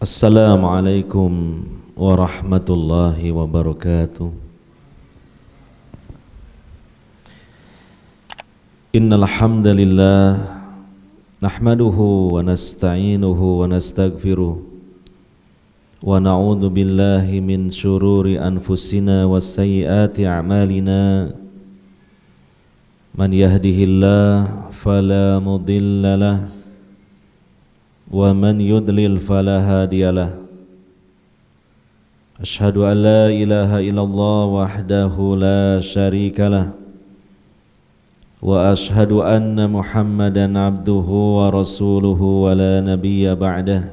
Assalamualaikum warahmatullahi wabarakatuh. Innal hamdalillah nahmaduhu wa nasta'inuhu wa nastaghfiruh wa na'udzu billahi min syururi anfusina was sayyiati a'malina. Man yahdihillah fala mudhillalah wa man yudlil fala hadiyalah. Asyhadu an la ilaha illallah wahdahu la syarikalah wa asyhadu anna Muhammadan abduhu wa rasuluhu wa la nabiyya ba'dah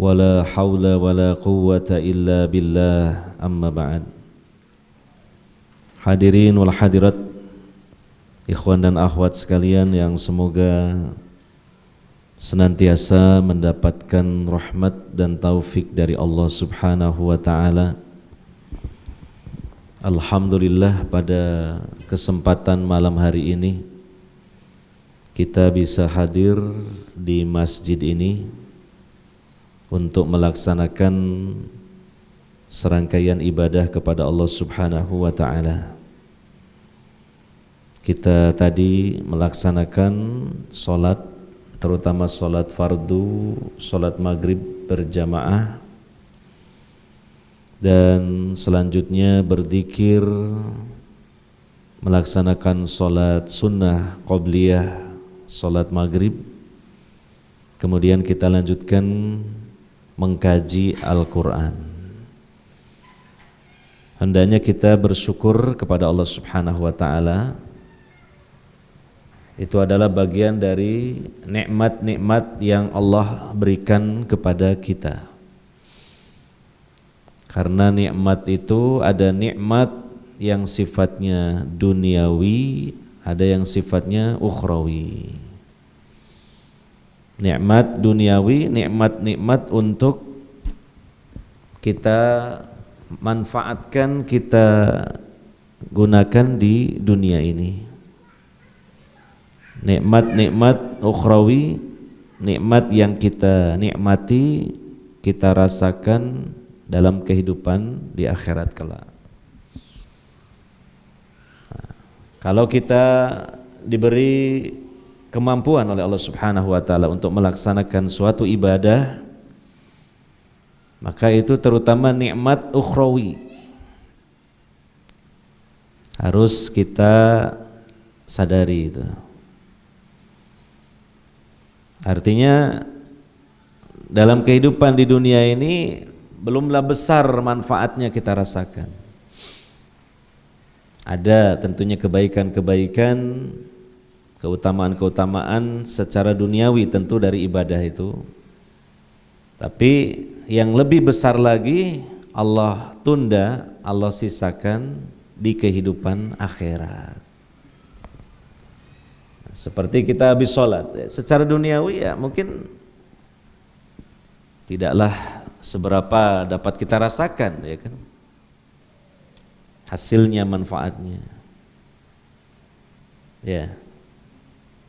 wa la hawla wa la quwwata illa billah, amma ba'd. Hadirin wal hadirat, ikhwan dan akhwat sekalian yang semoga senantiasa mendapatkan rahmat dan taufik dari Allah Subhanahu wa ta'ala. Alhamdulillah, pada kesempatan malam hari ini kita bisa hadir di masjid ini untuk melaksanakan serangkaian ibadah kepada Allah Subhanahu wa ta'ala. Kita tadi melaksanakan sholat, terutama sholat fardu, sholat maghrib berjamaah, dan selanjutnya berzikir, melaksanakan sholat sunnah qobliyah, sholat maghrib. Kemudian kita lanjutkan mengkaji Al-Quran. Hendaknya kita bersyukur kepada Allah Subhanahu wa ta'ala. Itu adalah bagian dari nikmat-nikmat yang Allah berikan kepada kita. Karena nikmat itu ada nikmat yang sifatnya duniawi, ada yang sifatnya ukhrawi. Nikmat duniawi, nikmat-nikmat untuk kita manfaatkan, kita gunakan di dunia ini. Nikmat-nikmat ukhrawi, nikmat yang kita nikmati, kita rasakan dalam kehidupan di akhirat kelak. Nah, kalau kita diberi kemampuan oleh Allah Subhanahu wa ta'ala untuk melaksanakan suatu ibadah, maka itu terutama nikmat ukhrawi harus kita sadari itu. Artinya dalam kehidupan di dunia ini belumlah besar manfaatnya kita rasakan. Ada tentunya kebaikan-kebaikan, keutamaan-keutamaan secara duniawi tentu dari ibadah itu. Tapi yang lebih besar lagi Allah tunda, Allah sisakan di kehidupan akhirat. Seperti kita habis sholat, secara duniawi ya mungkin tidaklah seberapa dapat kita rasakan, ya kan, hasilnya, manfaatnya, ya.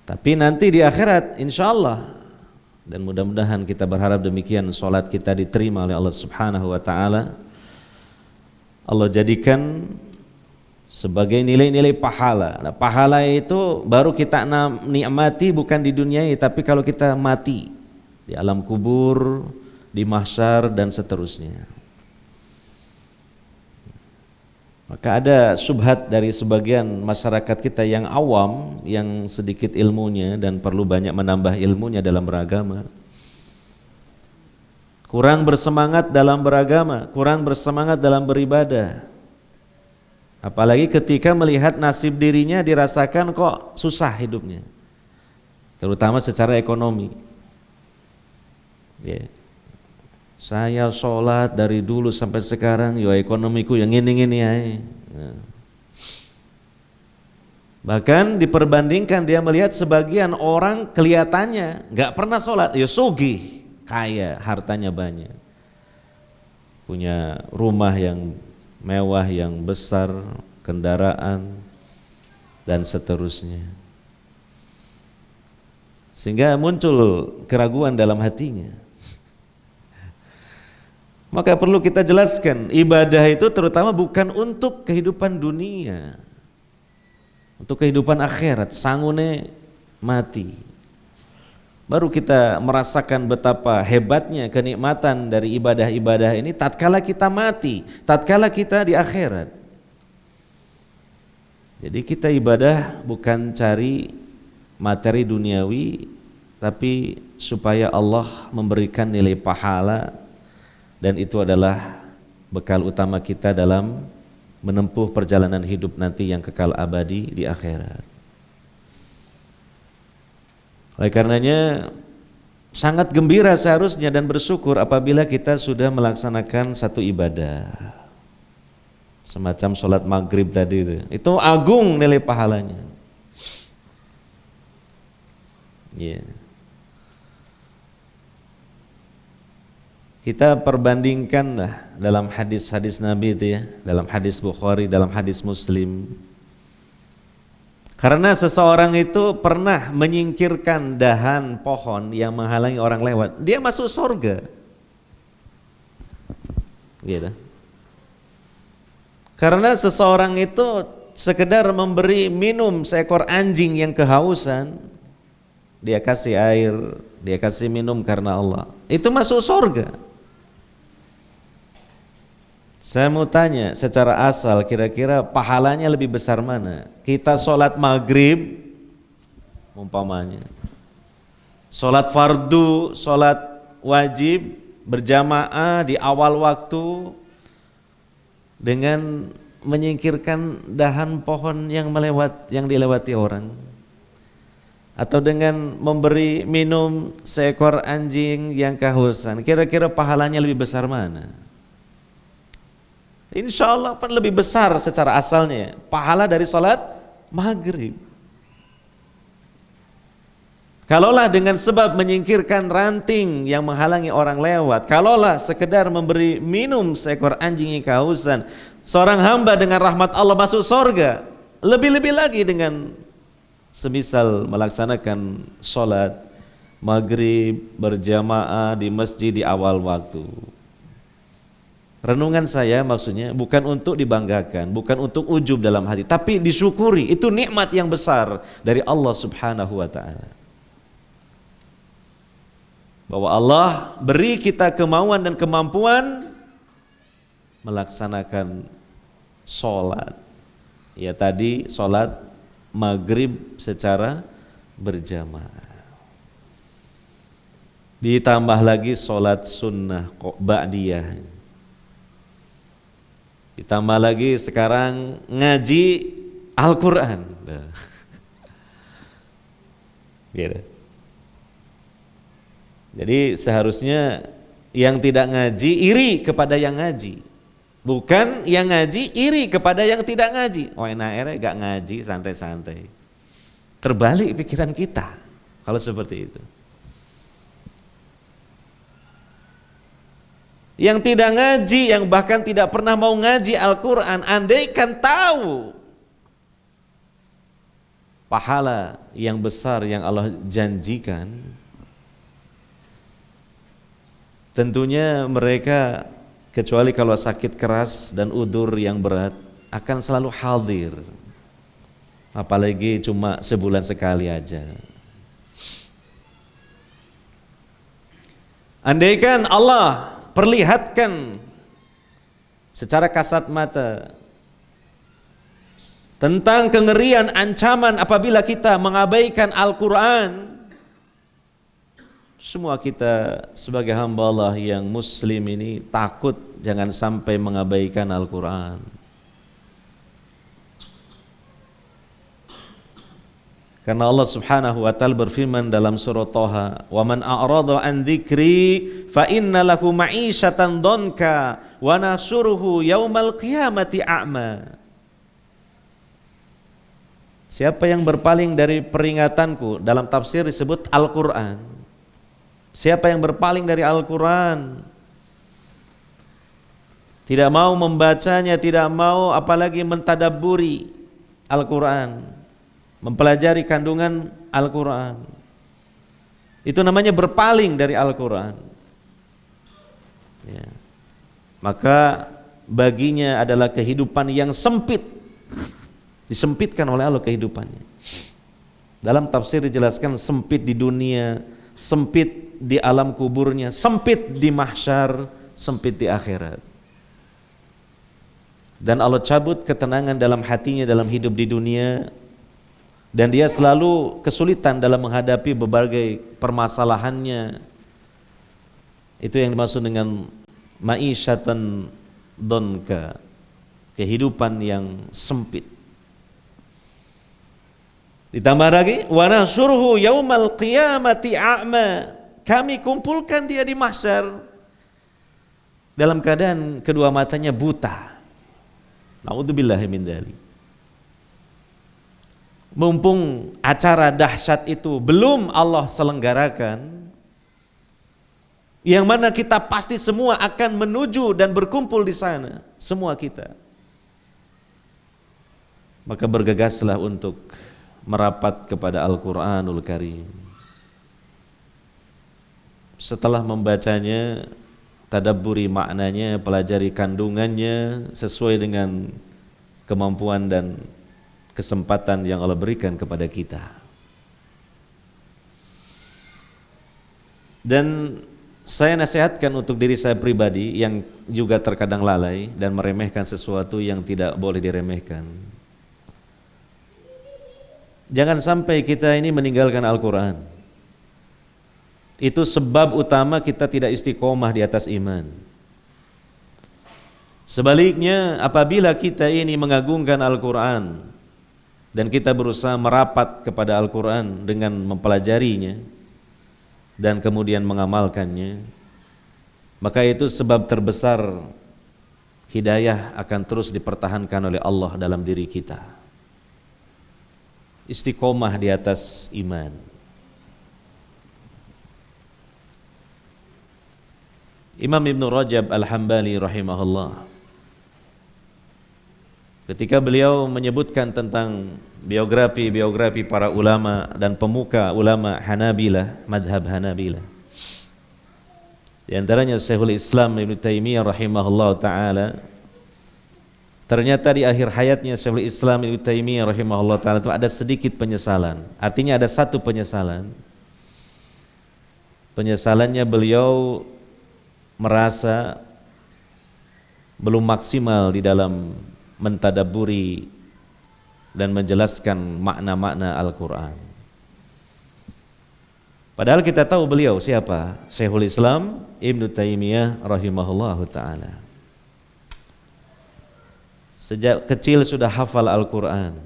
Tapi nanti di akhirat insyaallah, dan mudah-mudahan kita berharap demikian, sholat kita diterima oleh Allah Subhanahu wa ta'ala. Allah jadikan sebagai nilai-nilai pahala. Nah, pahala itu baru kita nikmati bukan di dunia ini, tapi kalau kita mati di alam kubur, di mahsyar dan seterusnya. Maka ada syubhat dari sebagian masyarakat kita yang awam, yang sedikit ilmunya dan perlu banyak menambah ilmunya dalam beragama. Kurang bersemangat dalam beragama, kurang bersemangat dalam beribadah. Apalagi ketika melihat nasib dirinya dirasakan kok susah hidupnya, terutama secara ekonomi. Ya. Saya sholat dari dulu sampai sekarang, ya ekonomiku yang gini-gini ya. Bahkan diperbandingkan, dia melihat sebagian orang kelihatannya nggak pernah sholat, ya sugih, kaya, hartanya banyak, punya rumah yang mewah, yang besar, kendaraan, dan seterusnya. Sehingga muncul keraguan dalam hatinya. Maka perlu kita jelaskan, ibadah itu terutama bukan untuk kehidupan dunia, untuk kehidupan akhirat, sangune mati. Baru kita merasakan betapa hebatnya kenikmatan dari ibadah-ibadah ini tatkala kita mati, tatkala kita di akhirat. Jadi kita ibadah bukan cari materi duniawi, tapi supaya Allah memberikan nilai pahala, dan itu adalah bekal utama kita dalam menempuh perjalanan hidup nanti yang kekal abadi di akhirat. Oleh karenanya sangat gembira seharusnya dan bersyukur apabila kita sudah melaksanakan satu ibadah semacam sholat maghrib tadi itu agung nilai pahalanya. Yeah. Kita perbandingkanlah dalam hadis-hadis Nabi itu ya, dalam hadis Bukhari, dalam hadis Muslim. Karena seseorang itu pernah menyingkirkan dahan pohon yang menghalangi orang lewat, dia masuk surga. Gitu. Karena seseorang itu sekedar memberi minum seekor anjing yang kehausan, dia kasih air, dia kasih minum karena Allah, itu masuk surga. Saya mau tanya secara asal, kira-kira pahalanya lebih besar mana? Kita sholat maghrib umpamanya, sholat fardu, sholat wajib berjamaah di awal waktu dengan menyingkirkan dahan pohon yang dilewati orang, atau dengan memberi minum seekor anjing yang kehausan, kira-kira pahalanya lebih besar mana? Insya Allah kan lebih besar secara asalnya pahala dari sholat maghrib. Kalaulah dengan sebab menyingkirkan ranting yang menghalangi orang lewat, kalaulah sekedar memberi minum seekor anjing yang kehausan, seorang hamba dengan rahmat Allah masuk surga, lebih-lebih lagi dengan semisal melaksanakan sholat maghrib berjamaah di masjid di awal waktu. Renungan saya maksudnya bukan untuk dibanggakan, bukan untuk ujub dalam hati, tapi disyukuri, itu nikmat yang besar dari Allah Subhanahu wa ta'ala. Bahwa Allah beri kita kemauan dan kemampuan melaksanakan sholat. Ya tadi sholat maghrib secara berjamaah. Ditambah lagi sholat sunnah ba'diyah. Ditambah lagi sekarang ngaji Al-Quran. Gitu. Jadi seharusnya yang tidak ngaji iri kepada yang ngaji, bukan yang ngaji iri kepada yang tidak ngaji. Oh enak gak ngaji santai-santai. Terbalik pikiran kita kalau seperti itu. Yang tidak ngaji, yang bahkan tidak pernah mau ngaji Al-Quran, andaikan tahu pahala yang besar yang Allah janjikan, tentunya mereka kecuali kalau sakit keras dan udzur yang berat akan selalu hadir, apalagi cuma sebulan sekali aja. Andaikan Allah perlihatkan secara kasat mata tentang kengerian ancaman apabila kita mengabaikan Al-Quran, semua kita sebagai hamba Allah yang muslim ini takut jangan sampai mengabaikan Al-Quran. Karena Allah Subhanahu wa ta'ala berfirman dalam surah Thaha, "Wa man a'rada an dzikri fa inna lahu ma'isyatan dhanka wa nahsyuruhu yaumal qiyamati a'ma." Siapa yang berpaling dari peringatanku, dalam tafsir disebut Al-Quran. Siapa yang berpaling dari Al-Quran, tidak mau membacanya, tidak mau apalagi mentadabburi Al-Quran, mempelajari kandungan Al-Quran, itu namanya berpaling dari Al-Quran. Ya. maka baginya adalah kehidupan yang sempit, disempitkan oleh Allah kehidupannya. Dalam tafsir dijelaskan sempit di dunia, sempit di alam kuburnya, sempit di mahsyar, sempit di akhirat. Dan Allah cabut ketenangan dalam hatinya dalam hidup di dunia, dan dia selalu kesulitan dalam menghadapi berbagai permasalahannya. Itu yang dimaksud dengan ma'isyatan donka, kehidupan yang sempit. Ditambah lagi, wa nahsyuruhu yaumal qiyamati a'ma, kami kumpulkan dia di mahsyar dalam keadaan kedua matanya buta. Na'udzubillahi min dzalik. Mumpung acara dahsyat itu belum Allah selenggarakan, yang mana kita pasti semua akan menuju dan berkumpul di sana, semua kita, maka bergegaslah untuk merapat kepada Al-Quranul Karim. Setelah membacanya, tadabburi maknanya, pelajari kandungannya sesuai dengan kemampuan dan kesempatan yang Allah berikan kepada kita. Dan saya nasihatkan untuk diri saya pribadi yang juga terkadang lalai dan meremehkan sesuatu yang tidak boleh diremehkan. Jangan sampai kita ini meninggalkan Al-Quran. Itu sebab utama kita tidak istiqomah di atas iman. Sebaliknya, apabila kita ini mengagungkan Al-Quran dan kita berusaha merapat kepada Al-Quran dengan mempelajarinya dan kemudian mengamalkannya, maka itu sebab terbesar hidayah akan terus dipertahankan oleh Allah dalam diri kita. Istiqomah di atas iman. Imam Ibn Rajab Al-Hambali rahimahullah, ketika beliau menyebutkan tentang biografi para ulama dan pemuka ulama Hanabilah, mazhab Hanabilah, di antaranya Syekhul Islam Ibn Taimiyah rahimahullah ta'ala, ternyata di akhir hayatnya Syekhul Islam Ibn Taimiyah rahimahullah ta'ala itu ada sedikit penyesalan. Artinya ada satu penyesalan. Penyesalannya beliau merasa belum maksimal di dalam mentadabburi dan menjelaskan makna-makna Al-Quran. Padahal kita tahu beliau siapa? Syekhul Islam Ibn Taimiyah rahimahullahu ta'ala. Sejak kecil sudah hafal Al-Quran.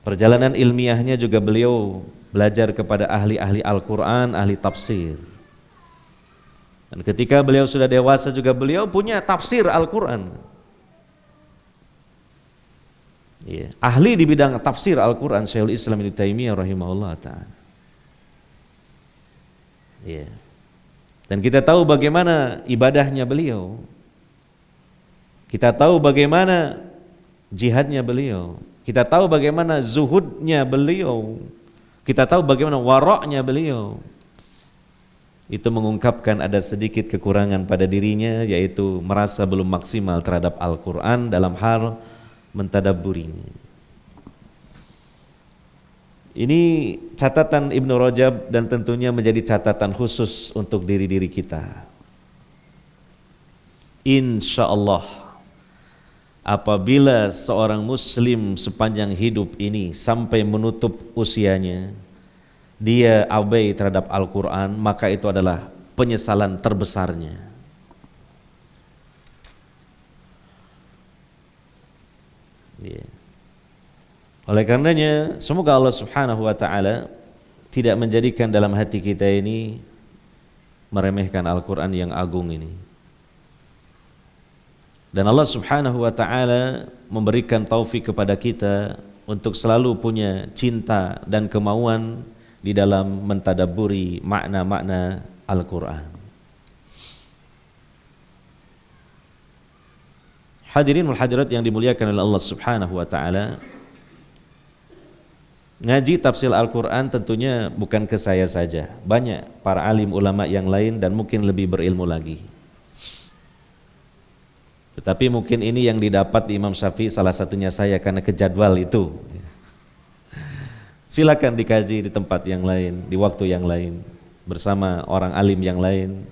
Perjalanan ilmiahnya juga beliau belajar kepada ahli-ahli Al-Quran, ahli tafsir. Dan ketika beliau sudah dewasa juga beliau punya tafsir Al-Quran. Ya, ahli di bidang tafsir Al-Quran Syekhul Islam Ibn Taimiyah rahimahullah ta'ala. Ya. Dan kita tahu bagaimana ibadahnya beliau. Kita tahu bagaimana jihadnya beliau. Kita tahu bagaimana zuhudnya beliau. Kita tahu bagaimana waraknya beliau. Itu mengungkapkan ada sedikit kekurangan pada dirinya, yaitu merasa belum maksimal terhadap Al-Quran dalam hal mentadabburinya. Ini catatan Ibnu Rajab dan tentunya menjadi catatan khusus untuk diri-diri kita. Insya Allah, apabila seorang muslim sepanjang hidup ini sampai menutup usianya dia abai terhadap Al-Quran, maka itu adalah penyesalan terbesarnya. Yeah. Oleh karenanya, semoga Allah Subhanahu wa ta'ala tidak menjadikan dalam hati kita ini meremehkan Al-Quran yang agung ini. Dan Allah Subhanahu wa ta'ala memberikan taufik kepada kita untuk selalu punya cinta dan kemauan di dalam mentadabburi makna-makna Al-Quran. Hadirin wal hadirat yang dimuliakan oleh Allah Subhanahu wa ta'ala, ngaji tafsir Al-Quran tentunya bukan ke saya saja, banyak para alim ulama yang lain dan mungkin lebih berilmu lagi. Tetapi mungkin ini yang didapat di Imam Syafi'i, salah satunya saya karena kejadwal itu. Silakan dikaji di tempat yang lain, di waktu yang lain, bersama orang alim yang lain.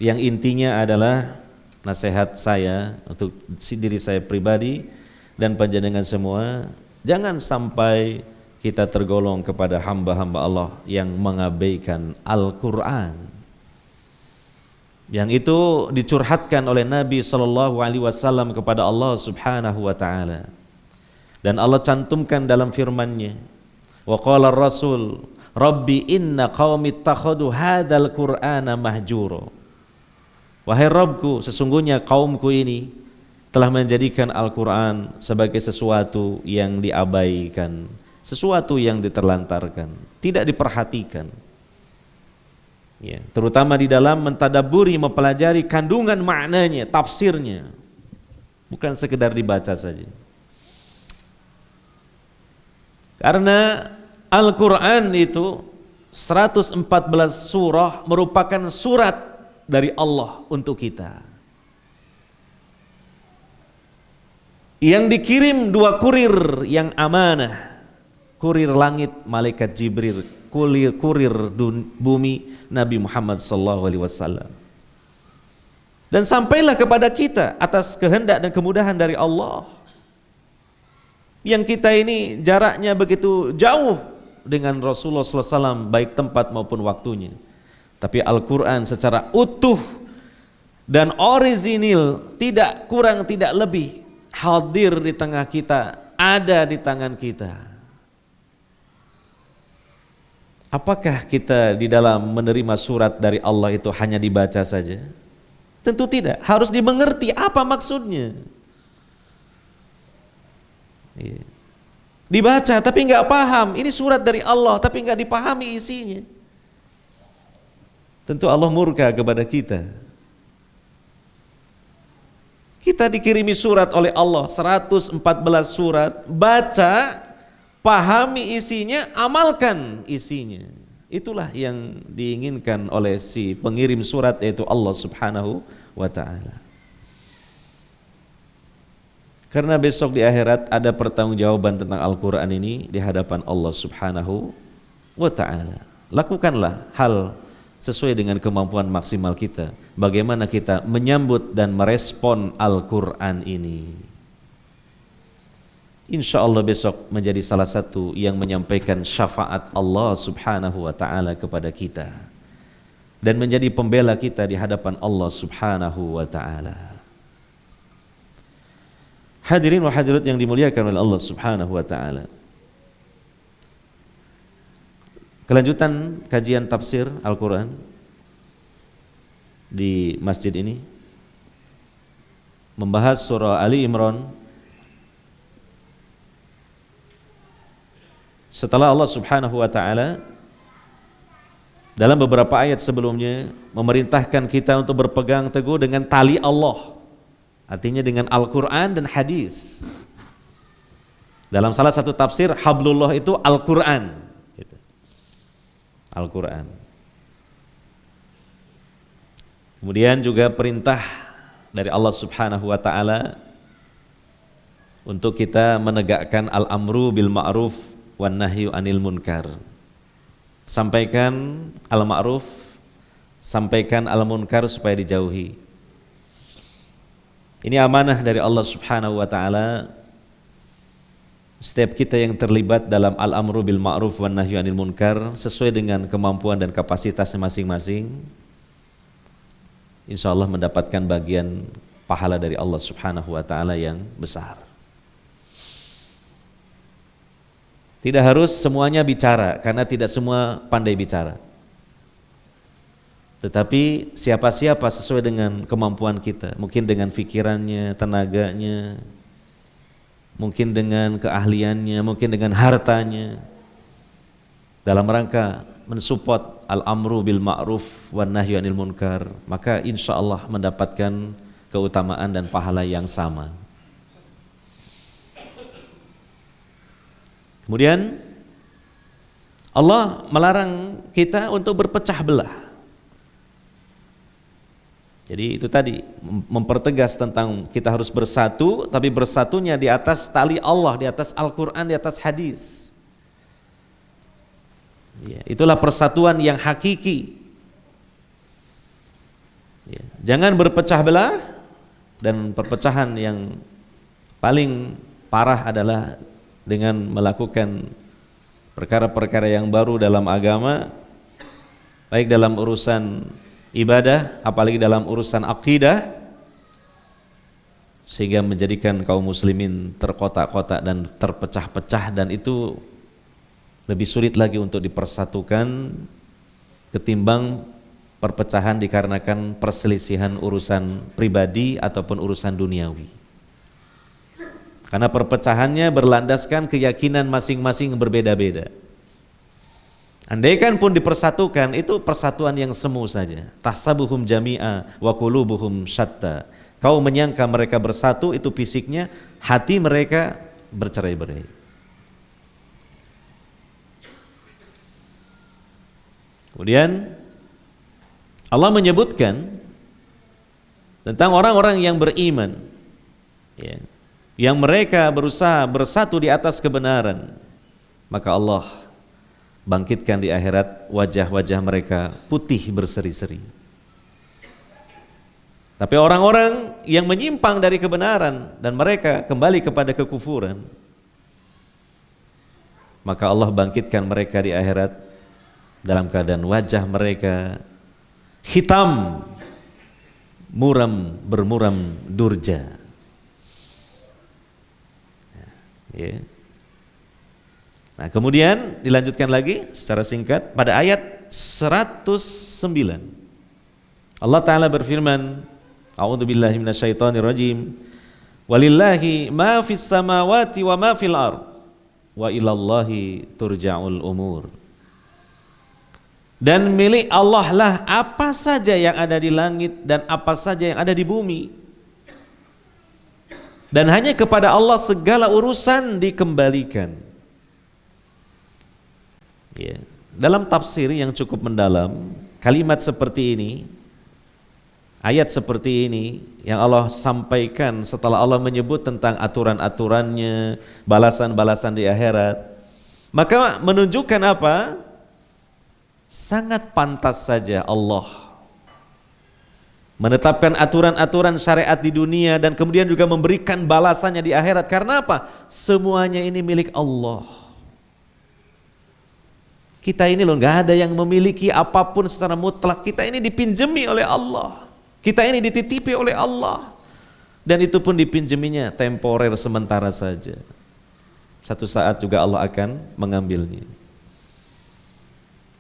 Yang intinya adalah nasihat saya untuk diri saya pribadi dan panjenengan semua, jangan sampai kita tergolong kepada hamba-hamba Allah yang mengabaikan Al-Quran, yang itu dicurhatkan oleh Nabi SAW kepada Allah Subhanahu wa ta'ala, dan Allah cantumkan dalam firman-Nya, wa qala ar-rasul rabbi inna qaumi ittakhadhu hadzal qur'ana mahjura. Wahai Rabbku, sesungguhnya kaumku ini telah menjadikan Al-Quran sebagai sesuatu yang diabaikan, sesuatu yang diterlantarkan, tidak diperhatikan. Ya, terutama di dalam mentadaburi, mempelajari kandungan maknanya, tafsirnya, bukan sekedar dibaca saja. Karena Al-Quran itu 114 surah merupakan surat dari Allah untuk kita, yang dikirim 2 kurir yang amanah, kurir langit malaikat Jibril, kurir bumi Nabi Muhammad SAW, dan sampailah kepada kita atas kehendak dan kemudahan dari Allah, yang kita ini jaraknya begitu jauh dengan Rasulullah SAW, baik tempat maupun waktunya, tapi Al-Quran secara utuh dan orisinil, tidak kurang tidak lebih, hadir di tengah kita, ada di tangan kita. Apakah kita di dalam menerima surat dari Allah itu hanya dibaca saja? Tentu tidak, harus dimengerti apa maksudnya. Dibaca tapi nggak paham, ini surat dari Allah tapi nggak dipahami isinya, tentu Allah murka kepada kita. Kita dikirimi surat oleh Allah 114 surat, baca, pahami isinya, amalkan isinya. Itulah yang diinginkan oleh si pengirim surat, yaitu Allah Subhanahu wa ta'ala. Karena besok di akhirat ada pertanggungjawaban tentang Al-Quran ini di hadapan Allah Subhanahu wa ta'ala. Lakukanlah hal sesuai dengan kemampuan maksimal kita, bagaimana kita menyambut dan merespon Al-Quran ini. Insya Allah besok menjadi salah satu yang menyampaikan syafaat Allah Subhanahu wa ta'ala kepada kita, dan menjadi pembela kita di hadapan Allah Subhanahu wa ta'ala. Hadirin wa hadirat yang dimuliakan oleh Allah Subhanahu wa ta'ala, kelanjutan kajian tafsir Al-Quran di masjid ini membahas surah Ali Imran. Setelah Allah Subhanahu wa ta'ala dalam beberapa ayat sebelumnya memerintahkan kita untuk berpegang teguh dengan tali Allah, artinya dengan Al-Quran dan hadis. Dalam salah satu tafsir, hablullah itu Al-Quran, Al-Quran. Kemudian juga perintah dari Allah Subhanahu wa ta'ala untuk kita menegakkan al-amru bil ma'ruf wan nahyu anil munkar. Sampaikan al-ma'ruf, sampaikan al-munkar supaya dijauhi. Ini amanah dari Allah Subhanahu wa ta'ala. Setiap kita yang terlibat dalam al-amru bil ma'ruf wan nahyu anil munkar sesuai dengan kemampuan dan kapasitasnya masing-masing, insyaallah mendapatkan bagian pahala dari Allah Subhanahu wa ta'ala yang besar. Tidak harus semuanya bicara, karena tidak semua pandai bicara. Tetapi siapa-siapa sesuai dengan kemampuan kita, mungkin dengan pikirannya, tenaganya, mungkin dengan keahliannya, mungkin dengan hartanya, dalam rangka mensupport al-amru bil ma'ruf wan nahyu anil munkar, maka insyaallah mendapatkan keutamaan dan pahala yang sama. Kemudian Allah melarang kita untuk berpecah belah. Jadi itu tadi mempertegas tentang kita harus bersatu, tapi bersatunya di atas tali Allah, di atas Al-Quran, di atas hadis. Ya, itulah persatuan yang hakiki. Ya, jangan berpecah belah, dan perpecahan yang paling parah adalah dengan melakukan perkara-perkara yang baru dalam agama, baik dalam urusan ibadah, apalagi dalam urusan akidah, sehingga menjadikan kaum muslimin terkotak-kotak dan terpecah-pecah, dan itu lebih sulit lagi untuk dipersatukan ketimbang perpecahan dikarenakan perselisihan urusan pribadi ataupun urusan duniawi. Karena perpecahannya berlandaskan keyakinan masing-masing berbeda-beda. Andaikan pun dipersatukan, itu persatuan yang semu saja. Tahsabuhum jami'a wa qulubuhum syatta. Kau menyangka mereka bersatu, itu fisiknya, hati mereka bercerai-berai. Kemudian Allah menyebutkan tentang orang-orang yang beriman, ya, yang mereka berusaha bersatu di atas kebenaran, maka Allah bangkitkan di akhirat wajah-wajah mereka putih berseri-seri. Tapi orang-orang yang menyimpang dari kebenaran dan mereka kembali kepada kekufuran, maka Allah bangkitkan mereka di akhirat dalam keadaan wajah mereka hitam, bermuram durja. Ya. Nah, kemudian dilanjutkan lagi secara singkat pada ayat 109. Allah Ta'ala berfirman, A'udzubillahi minasyaitonirrajim, walillahi ma fis samawati wa ma fil ard wa ilallahi turja'ul umur. Dan milik Allah lah apa saja yang ada di langit dan apa saja yang ada di bumi, dan hanya kepada Allah segala urusan dikembalikan. Ya. Dalam tafsir yang cukup mendalam, kalimat seperti ini, ayat seperti ini yang Allah sampaikan setelah Allah menyebut tentang aturan-aturannya, balasan-balasan di akhirat, maka menunjukkan apa? Sangat pantas saja Allah menetapkan aturan-aturan syariat di dunia dan kemudian juga memberikan balasannya di akhirat. Karena apa? Semuanya ini milik Allah. Kita ini loh nggak ada yang memiliki apapun secara mutlak. Kita ini dipinjemi oleh Allah. Kita ini dititipi oleh Allah. Dan itu pun dipinjeminya temporer, sementara saja. Satu saat juga Allah akan mengambilnya.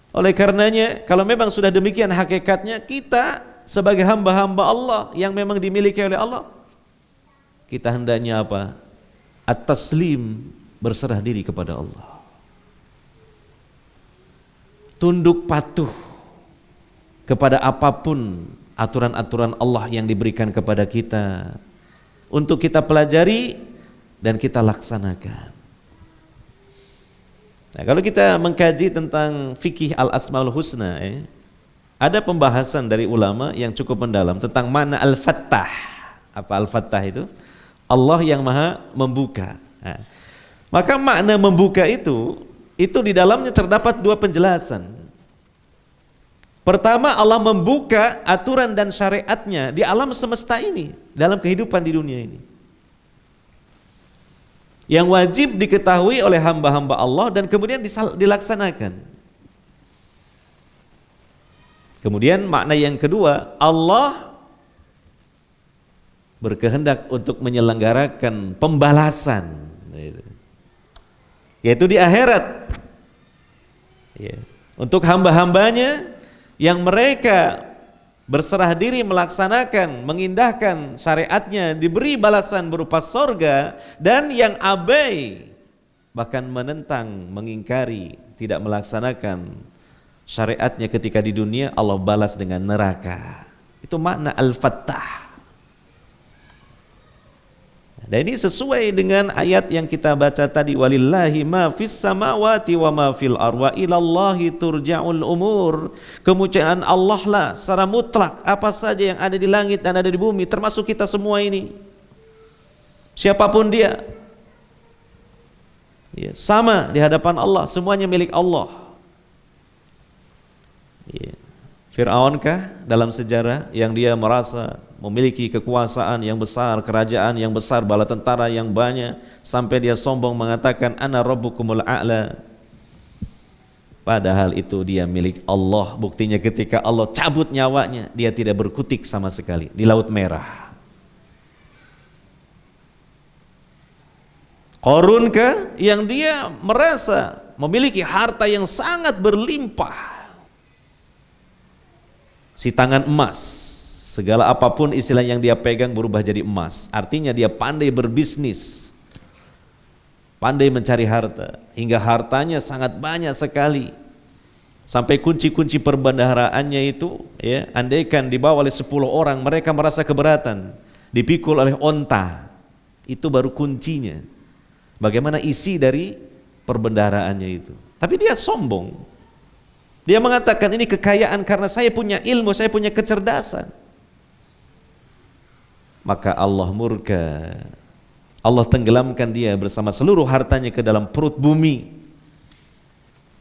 Oleh karenanya, kalau memang sudah demikian hakikatnya, kita sebagai hamba-hamba Allah yang memang dimiliki oleh Allah, kita hendaknya apa? At-taslim, berserah diri kepada Allah. Tunduk patuh kepada apapun aturan-aturan Allah yang diberikan kepada kita untuk kita pelajari dan kita laksanakan. Nah, kalau kita mengkaji tentang fikih al-asmaul husna, ada pembahasan dari ulama yang cukup mendalam tentang makna al-fattah. Apa al-fattah itu? Allah yang maha membuka. Nah, maka makna membuka itu di dalamnya terdapat dua penjelasan. Pertama, Allah membuka aturan dan syariatnya di alam semesta ini, dalam kehidupan di dunia ini, yang wajib diketahui oleh hamba-hamba Allah dan kemudian dilaksanakan. Kemudian makna yang kedua, Allah berkehendak untuk menyelenggarakan pembalasan, yaitu di akhirat, ya, untuk hamba-hambanya yang mereka berserah diri melaksanakan, mengindahkan syariatnya, diberi balasan berupa sorga, dan yang abai bahkan menentang, mengingkari, tidak melaksanakan syariatnya ketika di dunia, Allah balas dengan neraka. Itu makna al-fattah. Dan ini sesuai dengan ayat yang kita baca tadi, walillahi ma fis samawati wa ma fil ardi wa ilallahi turja'ul umur. Kemuliaan Allah lah secara mutlak, apa saja yang ada di langit dan ada di bumi, termasuk kita semua ini. Siapapun dia, ya, sama di hadapan Allah, semuanya milik Allah. Ya. Fir'aun kah dalam sejarah yang dia merasa memiliki kekuasaan yang besar, kerajaan yang besar, bala tentara yang banyak, sampai dia sombong mengatakan ana rabbukumul a'la. Padahal itu dia milik Allah. Buktinya ketika Allah cabut nyawanya, dia tidak berkutik sama sekali di Laut Merah. Qarun kah yang dia merasa memiliki harta yang sangat berlimpah, si tangan emas, segala apapun istilah yang dia pegang berubah jadi emas. Artinya dia pandai berbisnis, pandai mencari harta, hingga hartanya sangat banyak sekali, sampai kunci-kunci perbendaharaannya itu, ya, andaikan dibawa oleh 10 orang, mereka merasa keberatan, dipikul oleh onta. Itu baru kuncinya, bagaimana isi dari perbendaharaannya itu. Tapi dia sombong. Dia mengatakan ini kekayaan karena saya punya ilmu, saya punya kecerdasan. Maka Allah murka. Allah tenggelamkan dia bersama seluruh hartanya ke dalam perut bumi.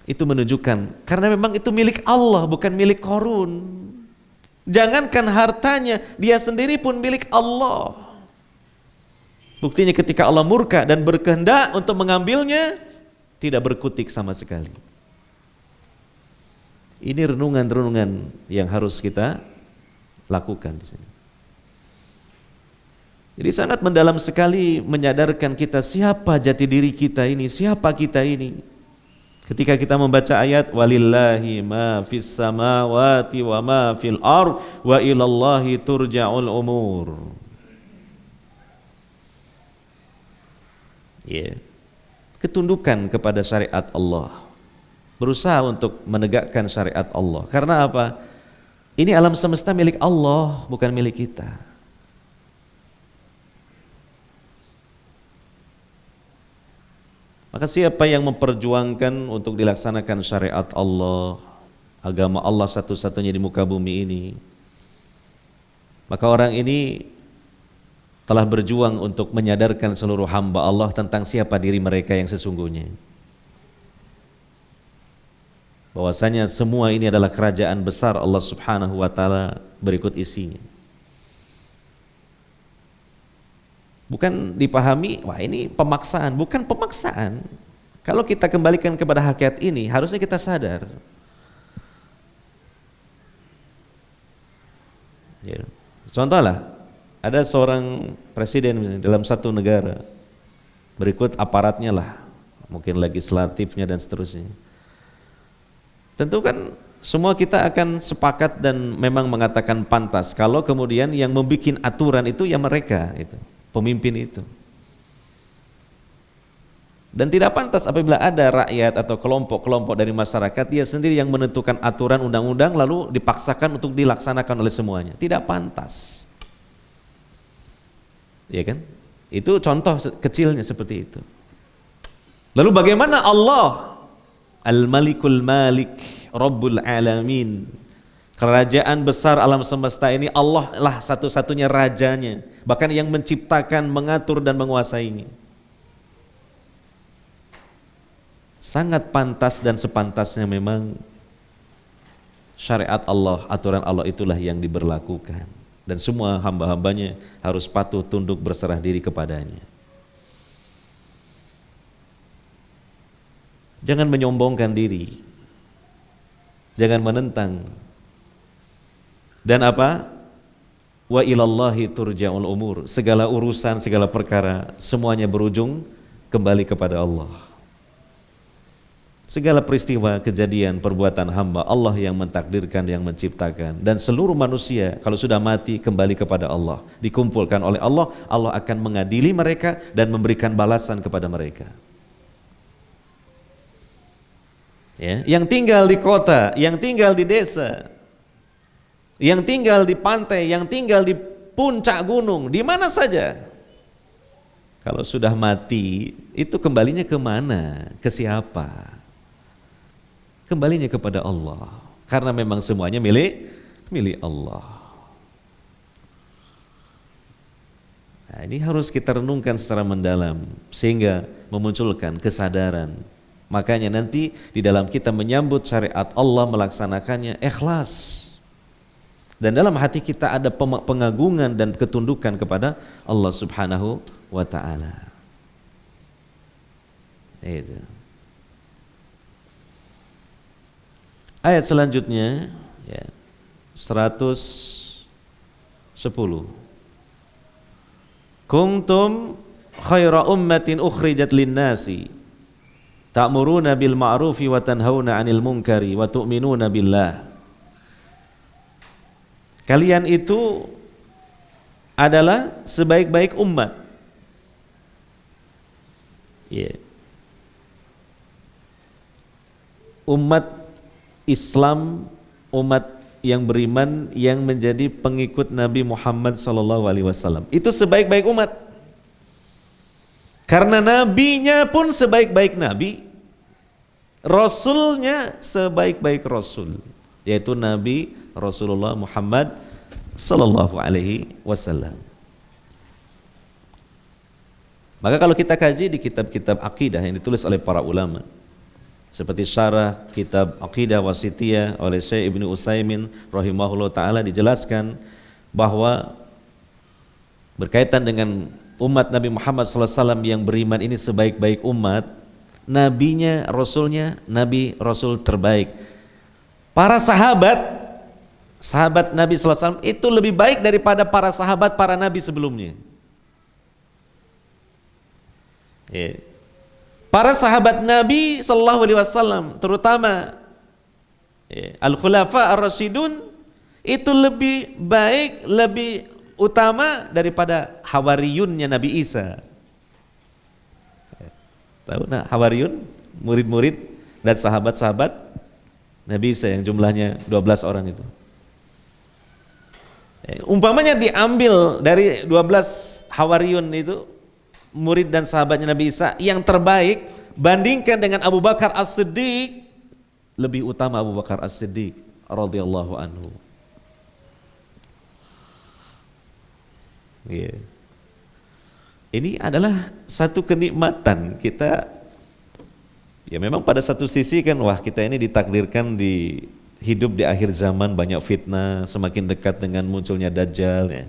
Itu menunjukkan karena memang itu milik Allah, bukan milik Qarun. Jangankan hartanya, dia sendiri pun milik Allah. Buktinya ketika Allah murka dan berkehendak untuk mengambilnya, tidak berkutik sama sekali. Ini renungan-renungan yang harus kita lakukan di sini. Jadi sangat mendalam sekali menyadarkan kita siapa jati diri kita ini, siapa kita ini. Ketika kita membaca ayat walillahi ma fis samawati wa ma fil ard wa ilallahi turja'ul umur. Ya. Ketundukan kepada syariat Allah. Berusaha untuk menegakkan syariat Allah. Karena apa? Ini alam semesta milik Allah, bukan milik kita. Maka siapa yang memperjuangkan untuk dilaksanakan syariat Allah, agama Allah satu-satunya di muka bumi ini, maka orang ini telah berjuang untuk menyadarkan seluruh hamba Allah tentang siapa diri mereka yang sesungguhnya. Bahwasanya semua ini adalah kerajaan besar Allah Subhanahu wa taala berikut isinya. Bukan dipahami, wah ini pemaksaan, bukan pemaksaan. Kalau kita kembalikan kepada hakikat ini, harusnya kita sadar. Ya. Contohlah, ada seorang presiden misalnya, dalam satu negara, berikut aparatnya lah, mungkin legislatifnya dan seterusnya. Tentu kan semua kita akan sepakat dan memang mengatakan pantas kalau kemudian yang membuat aturan itu ya mereka itu, pemimpin itu. Dan tidak pantas apabila ada rakyat atau kelompok-kelompok dari masyarakat dia sendiri yang menentukan aturan undang-undang lalu dipaksakan untuk dilaksanakan oleh semuanya. Tidak pantas. Ya kan? Itu contoh kecilnya seperti itu. Lalu bagaimana Allah Al-Malikul Malik, Rabbul Alamin, kerajaan besar alam semesta ini, Allah lah satu-satunya rajanya, bahkan yang menciptakan, mengatur dan menguasainya. Sangat pantas dan sepantasnya memang syariat Allah, aturan Allah itulah yang diberlakukan, dan semua hamba-hambanya harus patuh tunduk berserah diri kepadanya. Jangan menyombongkan diri, jangan menentang. Dan apa? Wa ilallahi turja'ul umur. Segala urusan, segala perkara, semuanya berujung kembali kepada Allah. Segala peristiwa, kejadian, perbuatan hamba, Allah yang mentakdirkan, yang menciptakan. Dan seluruh manusia kalau sudah mati kembali kepada Allah, dikumpulkan oleh Allah, Allah akan mengadili mereka dan memberikan balasan kepada mereka. Ya, yang tinggal di kota, yang tinggal di desa, yang tinggal di pantai, yang tinggal di puncak gunung, di mana saja, Kalau sudah mati, itu kembalinya kemana? Ke siapa? Kembalinya kepada Allah. Karena memang semuanya milik Allah. Nah, ini harus kita renungkan secara mendalam sehingga memunculkan kesadaran. Makanya nanti di dalam kita menyambut syariat Allah, melaksanakannya ikhlas. Dan dalam hati kita ada pengagungan dan ketundukan kepada Allah Subhanahu wa ta'ala. Itu. Ayat selanjutnya ya, 110. Kuntum khaira ummatin ukhrijat linnasi ta'muruna bil ma'rufi wa tanhauna 'anil munkari wa tu'minuna billah. Kalian itu adalah sebaik-baik umat. Yeah. Umat Islam, umat yang beriman yang menjadi pengikut Nabi Muhammad SAW. Itu sebaik-baik umat. Karena nabinya pun sebaik-baik nabi, rasulnya sebaik-baik rasul, yaitu Nabi Rasulullah Muhammad sallallahu alaihi wasallam. Maka kalau kita kaji di kitab-kitab akidah yang ditulis oleh para ulama, seperti syarah kitab Aqidah Wasithiyah oleh Syekh Ibnu Utsaimin rahimahullah taala, dijelaskan bahwa berkaitan dengan umat Nabi Muhammad sallallahu alaihi wasallam yang beriman ini sebaik-baik umat, nabinya, rasulnya, nabi rasul terbaik. Para sahabat Nabi sallallahu alaihi wasallam itu lebih baik daripada para sahabat para nabi sebelumnya. Yeah. Para sahabat Nabi sallallahu alaihi wasallam, terutama Al-Khulafa Ar-Rasyidun, itu lebih baik, lebih utama daripada Hawariyunnya Nabi Isa. Tahu nah Hawariyun, murid-murid dan sahabat-sahabat Nabi Isa yang jumlahnya 12 orang itu. Umpamanya diambil dari 12 Hawariyun itu, murid dan sahabatnya Nabi Isa, yang terbaik bandingkan dengan Abu Bakar As-Siddiq, lebih utama Abu Bakar As-Siddiq radhiyallahu anhu. Yeah. Ini adalah satu kenikmatan kita. Ya memang pada satu sisi kan, wah kita ini ditakdirkan di hidup di akhir zaman, banyak fitnah, semakin dekat dengan munculnya Dajjal ya.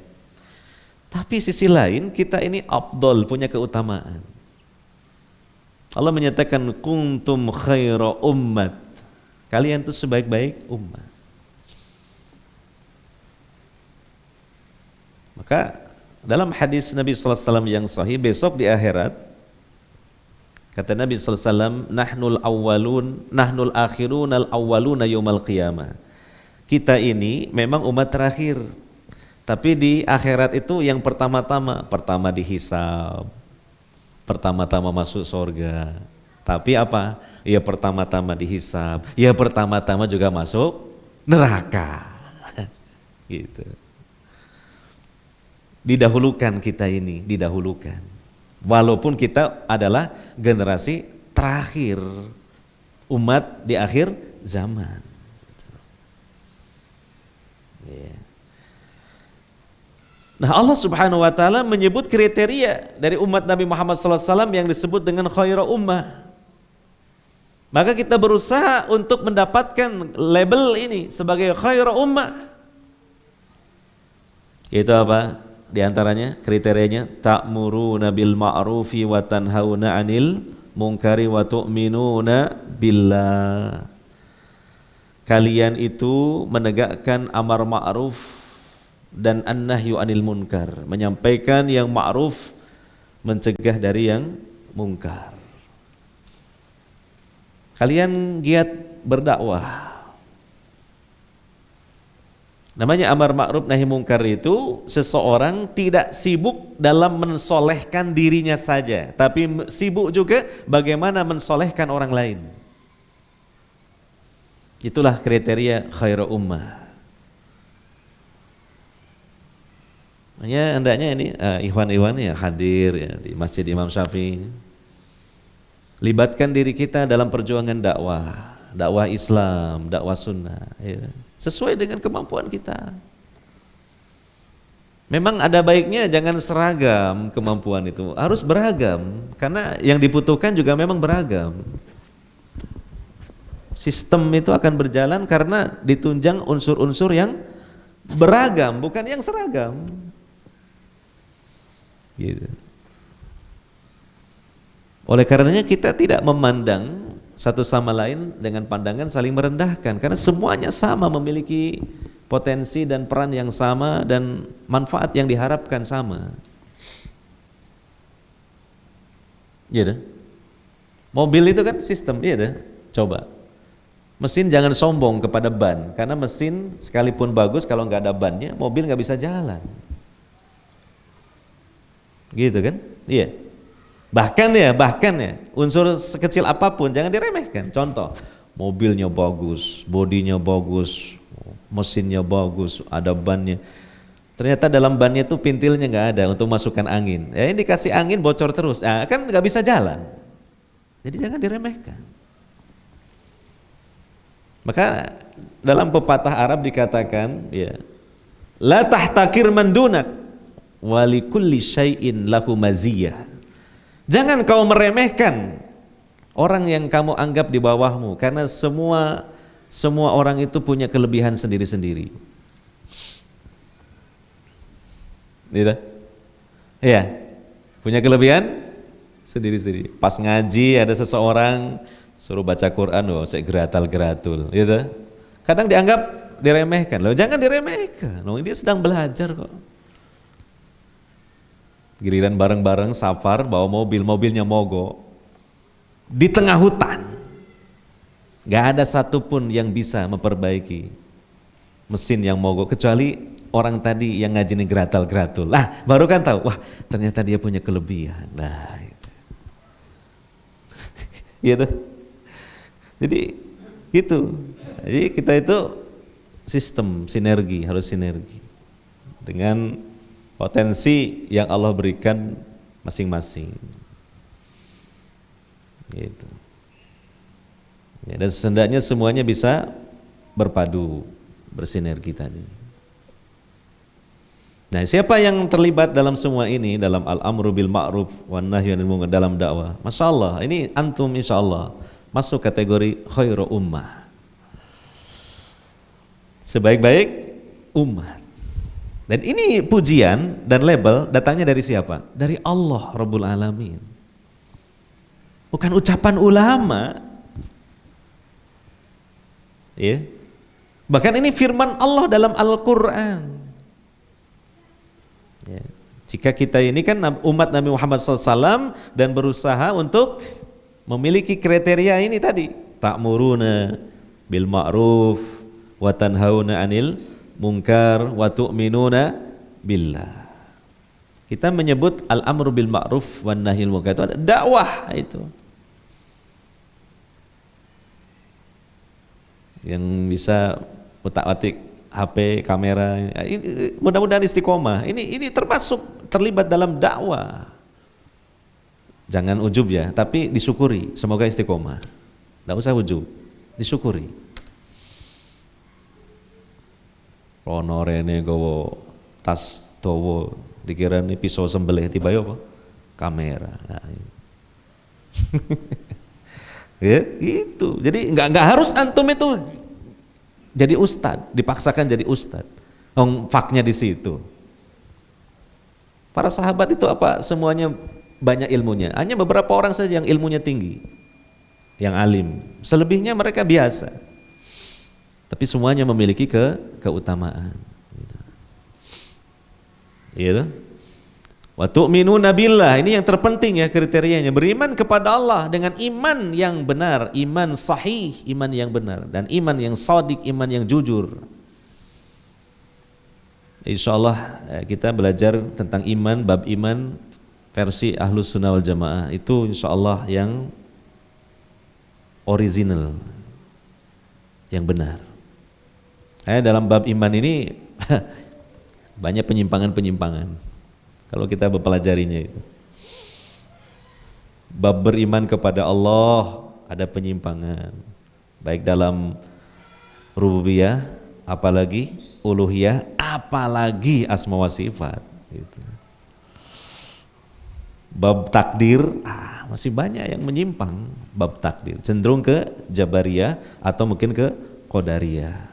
Tapi sisi lain kita ini afdol, punya keutamaan. Allah menyatakan kuntum khaira ummat, kalian itu sebaik-baik umat. Maka dalam hadis Nabi sallallahu alaihi wasallam yang sahih, besok di akhirat kata Nabi sallallahu alaihi wasallam, nahnul akhirun al awwaluna yaumal qiyamah. Kita ini memang umat terakhir, tapi di akhirat itu yang pertama dihisab, pertama-tama masuk surga. Tapi apa? Ya pertama-tama dihisab, ya pertama-tama juga masuk neraka. Gitu. Didahulukan kita ini, didahulukan. Walaupun kita adalah generasi terakhir, umat di akhir zaman. Yeah. Nah Allah Subhanahu wa ta'ala menyebut kriteria dari umat Nabi Muhammad SAW yang disebut dengan khaira ummah. Maka kita berusaha untuk mendapatkan label ini sebagai khaira ummah. Itu apa? Di antaranya kriterianya ta'muruna bil ma'rufi wa tanhauna 'anil munkari wa tu'minuna billah. Kalian itu menegakkan amar ma'ruf dan an-nahyu 'anil munkar, menyampaikan yang ma'ruf, mencegah dari yang munkar. Kalian giat berdakwah. Namanya amar ma'ruf nahi munkar itu seseorang tidak sibuk dalam mensolehkan dirinya saja, tapi sibuk juga bagaimana mensolehkan orang lain. Itulah kriteria khairu ummah. Ya hendaknya ini ikhwan-ikhwan ya hadir ya di Masjid Imam Syafi'i. Libatkan diri kita dalam perjuangan dakwah Islam, dakwah sunnah ya. Sesuai dengan kemampuan kita. Memang ada baiknya jangan seragam kemampuan itu, harus beragam karena yang dibutuhkan juga memang beragam. Sistem itu akan berjalan karena ditunjang unsur-unsur yang beragam, bukan yang seragam. Gitu. Oleh karenanya kita tidak memandang satu sama lain dengan pandangan saling merendahkan karena semuanya sama, memiliki potensi dan peran yang sama dan manfaat yang diharapkan sama. Iya dah. Mobil itu kan sistem, iya dah. Coba. Mesin jangan sombong kepada ban, karena mesin sekalipun bagus kalau nggak ada bannya, mobil nggak bisa jalan. Gitu kan? Iya. Bahkan ya, unsur sekecil apapun jangan diremehkan. Contoh, mobilnya bagus, bodinya bagus, mesinnya bagus, ada bannya. Ternyata dalam bannya itu pintilnya nggak ada untuk masukkan angin. Ya ini dikasih angin bocor terus, kan nggak bisa jalan. Jadi jangan diremehkan. Maka dalam pepatah Arab dikatakan, ya, la tahtakir man dunak wa likulli syai'in lahu maziyah. Jangan kau meremehkan orang yang kamu anggap di bawahmu, karena semua orang itu punya kelebihan sendiri-sendiri. Gitu? Iya, punya kelebihan sendiri-sendiri. Pas ngaji ada seseorang suruh baca Quran, saya geratal-geratul, gitu. Kadang dianggap diremehkan. Loh, jangan diremehkan. Loh, dia sedang belajar kok. Giliran bareng-bareng safar bawa mobilnya mogok di tengah hutan. Gak ada satupun yang bisa memperbaiki mesin yang mogok kecuali orang tadi yang ngaji geratal-geratul. Lah, baru kan tahu, wah ternyata dia punya kelebihan. Nah, itu. Gitu. Jadi gitu. Jadi kita itu sistem sinergi, harus sinergi dengan potensi yang Allah berikan masing-masing. Gitu. Ya, dan setidaknya semuanya bisa berpadu, bersinergi tadi. Nah, siapa yang terlibat dalam semua ini, dalam al-amru bil ma'ruf wan nahyi 'anil munkar, dalam dakwah? Masyaallah, ini antum insyaallah masuk kategori khairu ummah, sebaik-baik umat. Dan ini pujian dan label datangnya dari siapa? Dari Allah Rabbul Alamin, bukan ucapan ulama. Ya. Bahkan ini firman Allah dalam Al-Quran. Ya. Jika kita ini kan umat Nabi Muhammad SAW dan berusaha untuk memiliki kriteria ini tadi, ta'muruna bil ma'ruf wa tanhauna 'anil munkar wa tu'minuna billah. Kita menyebut al-amru bil ma'ruf wan nahyil munkar itu ada dakwah itu. Yang bisa utak-atik HP, kamera, mudah-mudahan istiqomah. Ini termasuk terlibat dalam dakwah. Jangan ujub ya, tapi disyukuri, semoga istiqomah. Tidak usah ujub, disyukuri. Rono rene gowo tas towo, dikira ini pisau sembelih tiba apa? Kamera. Nah, ya, gitu. Jadi nggak harus antum itu jadi ustad, dipaksakan jadi ustad. Faknya di situ. Para sahabat itu apa? Semuanya banyak ilmunya. Hanya beberapa orang saja yang ilmunya tinggi, yang alim. Selebihnya mereka biasa. Tapi semuanya memiliki keutamaan. Gitu. Wa tu'minuna billah, ini yang terpenting ya kriterianya, beriman kepada Allah dengan iman yang benar, iman sahih, iman yang benar, dan iman yang shadiq, iman yang jujur. Insyaallah kita belajar tentang iman, bab iman versi Ahlus Sunnah wal Jamaah itu insyaallah yang original, yang benar. Dalam bab iman ini Banyak penyimpangan-penyimpangan kalau kita mempelajarinya itu. Bab beriman kepada Allah ada penyimpangan, baik dalam rububiyah, apalagi uluhiyah, apalagi asma wa sifat gitu. Bab takdir masih banyak yang menyimpang. Bab takdir cenderung ke Jabariyah atau mungkin ke Qadariyah.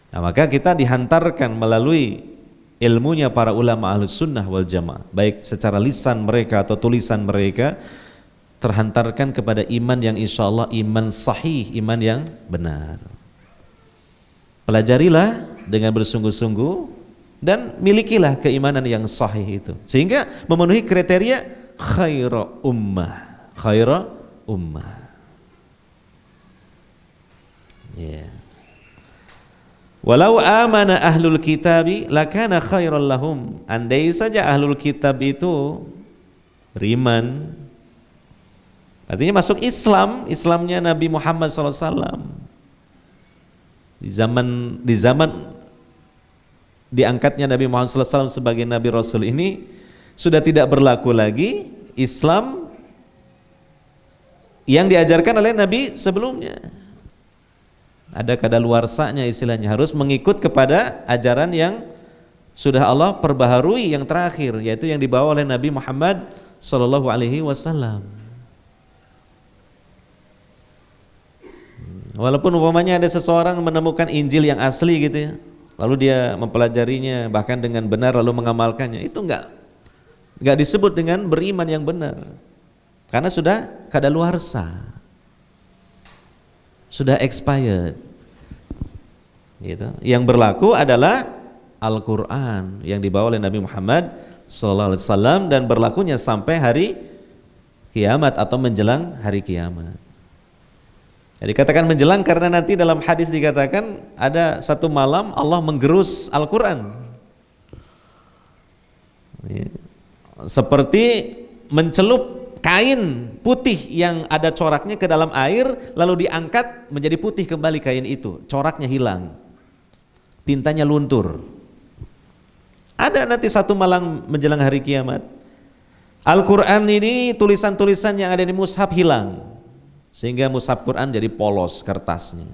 Nah, maka kita dihantarkan melalui ilmunya para ulama Ahlus Sunnah wal Jamaah, baik secara lisan mereka atau tulisan mereka, terhantarkan kepada iman yang insya Allah iman sahih, iman yang benar. Pelajarilah dengan bersungguh-sungguh dan milikilah keimanan yang sahih itu, sehingga memenuhi kriteria khaira ummah. Khaira ummah. Yeah. Walau amana ahlul kitabi lakana khairal lahum. Andai saja ahlul kitab itu beriman, artinya masuk Islam, Islamnya Nabi Muhammad SAW. Di zaman diangkatnya Nabi Muhammad SAW sebagai Nabi Rasul ini sudah tidak berlaku lagi Islam yang diajarkan oleh Nabi sebelumnya. Ada kadaluarsanya istilahnya, harus mengikut kepada ajaran yang sudah Allah perbaharui yang terakhir, yaitu yang dibawa oleh Nabi Muhammad SAW. Walaupun umpamanya ada seseorang menemukan Injil yang asli gitu ya, lalu dia mempelajarinya bahkan dengan benar lalu mengamalkannya, itu enggak disebut dengan beriman yang benar, karena sudah kadaluarsa, sudah expired gitu. Yang berlaku adalah Al-Quran yang dibawa oleh Nabi Muhammad SAW dan berlakunya sampai hari kiamat atau menjelang hari kiamat. Jadi katakan menjelang karena nanti dalam hadis dikatakan ada satu malam Allah menggerus Al-Quran seperti mencelup kain putih yang ada coraknya ke dalam air lalu diangkat menjadi putih kembali kain itu, coraknya hilang, tintanya luntur. Ada nanti satu malam menjelang hari kiamat Al-Quran ini tulisan-tulisan yang ada di mushaf hilang, sehingga mushaf Quran jadi polos kertasnya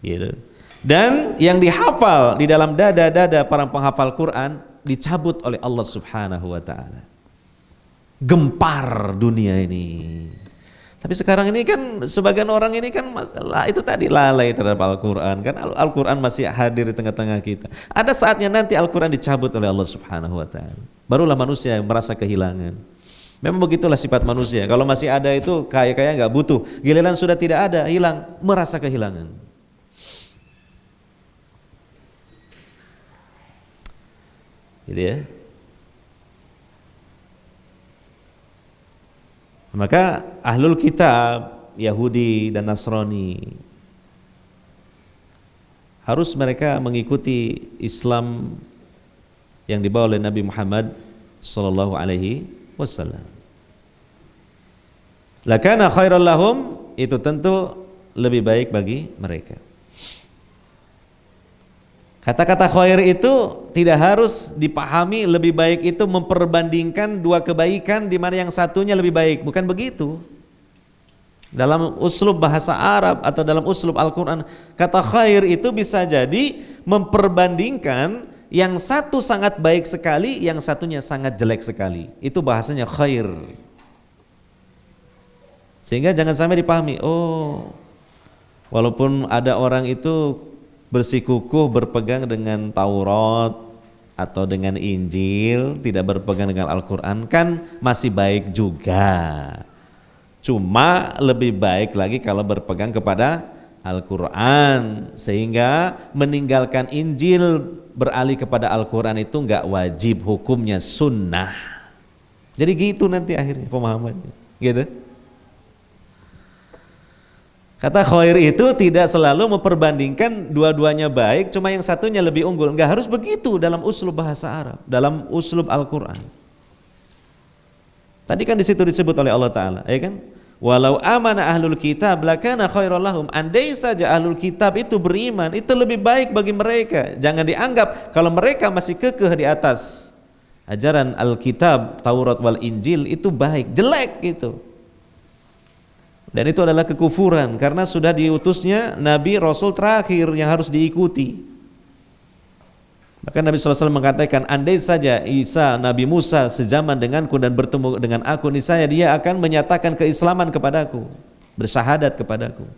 gitu. Dan yang dihafal di dalam dada-dada para penghafal Quran dicabut oleh Allah Subhanahu wa ta'ala. Gempar dunia ini. Tapi sekarang ini kan sebagian orang ini kan masalah itu tadi, lalai terhadap Al-Quran. Kan Al-Quran masih hadir di tengah-tengah kita. Ada saatnya nanti Al-Quran dicabut oleh Allah Subhanahu wa ta'ala, barulah manusia merasa kehilangan. Memang begitulah sifat manusia. Kalau masih ada itu kaya-kaya nggak butuh, giliran sudah tidak ada, hilang, merasa kehilangan. Gitu ya. Maka ahlul kitab Yahudi dan Nasrani harus mereka mengikuti Islam yang dibawa oleh Nabi Muhammad sallallahu alaihi wasallam. Lakana khairal lahum, itu tentu lebih baik bagi mereka. Kata-kata khair itu tidak harus dipahami lebih baik itu memperbandingkan dua kebaikan di mana yang satunya lebih baik, bukan begitu. Dalam uslub bahasa Arab atau dalam uslub Al-Quran, kata khair itu bisa jadi memperbandingkan yang satu sangat baik sekali, yang satunya sangat jelek sekali. Itu bahasanya khair. Sehingga jangan sampai dipahami, oh walaupun ada orang itu bersikukuh berpegang dengan Taurat atau dengan Injil, tidak berpegang dengan Al-Quran, kan masih baik juga. Cuma lebih baik lagi kalau berpegang kepada Al-Quran, sehingga meninggalkan Injil beralih kepada Al-Quran itu enggak wajib, hukumnya sunnah. Jadi gitu nanti akhirnya pemahamannya, gitu. Kata khair itu tidak selalu memperbandingkan dua-duanya baik, cuma yang satunya lebih unggul. Enggak harus begitu dalam uslub bahasa Arab, dalam uslub Al-Quran. Tadi kan di situ disebut oleh Allah Ta'ala, ya kan? Walau amana ahlul kitab lakana khairal lahum. Andai saja ahlul kitab itu beriman, itu lebih baik bagi mereka. Jangan dianggap kalau mereka masih kekeh di atas ajaran Alkitab, Taurat wal Injil itu baik, jelek gitu. Dan itu adalah kekufuran karena sudah diutusnya Nabi Rasul terakhir yang harus diikuti. Maka Nabi SAW mengatakan, andai saja Isa, Nabi Musa sezaman denganku dan bertemu dengan aku, niscaya dia akan menyatakan keislaman kepadaku, bersyahadat kepadaku.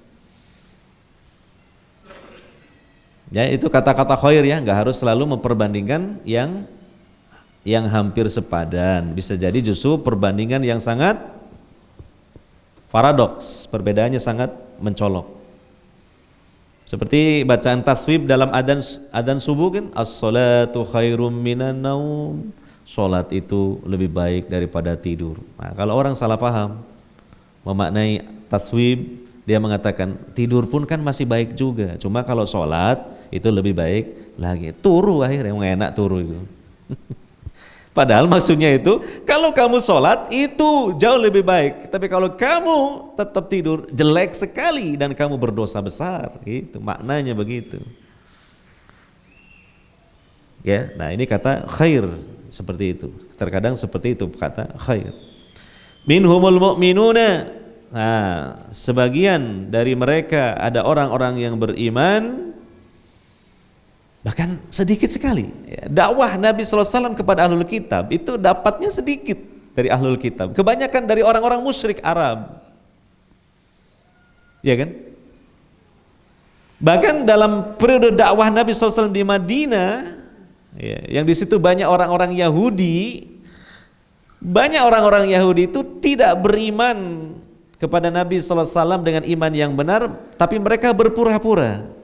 Ya, itu kata-kata khair ya, nggak harus selalu memperbandingkan yang hampir sepadan. Bisa jadi justru perbandingan yang sangat paradoks, perbedaannya sangat mencolok. Seperti bacaan taswib dalam adzan subuh kan, as-salatu khairum minan naum. Salat itu lebih baik daripada tidur. Nah, kalau orang salah paham memaknai taswib, dia mengatakan tidur pun kan masih baik juga. Cuma kalau salat itu lebih baik lagi. Turu akhirnya yang enak turu itu. Padahal maksudnya itu kalau kamu sholat itu jauh lebih baik. Tapi kalau kamu tetap tidur jelek sekali dan kamu berdosa besar. Itu maknanya begitu. Ya, nah ini kata khair seperti itu. Terkadang seperti itu kata khair. Minhumul mu'minuna. Nah, sebagian dari mereka ada orang-orang yang beriman. Bahkan sedikit sekali. Dakwah Nabi SAW kepada ahlul kitab itu dapatnya sedikit dari ahlul kitab. Kebanyakan dari orang-orang musyrik Arab. Ya kan? Bahkan dalam periode dakwah Nabi SAW di Madinah, ya, yang di situ banyak orang-orang Yahudi, banyak orang-orang Yahudi itu tidak beriman kepada Nabi SAW dengan iman yang benar, tapi mereka berpura-pura.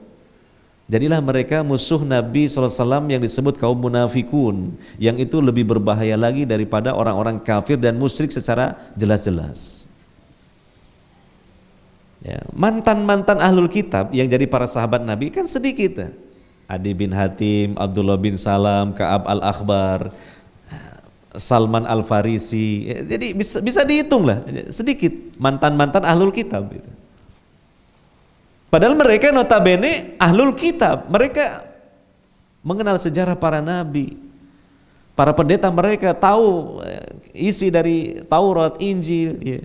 Jadilah mereka musuh Nabi SAW yang disebut kaum munafikun, yang itu lebih berbahaya lagi daripada orang-orang kafir dan musyrik secara jelas-jelas. Ya, mantan-mantan ahlul kitab yang jadi para sahabat Nabi kan sedikit. Adi bin Hatim, Abdullah bin Salam, Ka'ab al-Akhbar, Salman al-Farisi. Ya, jadi bisa dihitung lah, sedikit mantan-mantan ahlul kitab gitu. Padahal mereka notabene ahlul kitab, mereka mengenal sejarah para nabi, para pendeta mereka tahu isi dari Taurat, Injil. Ya.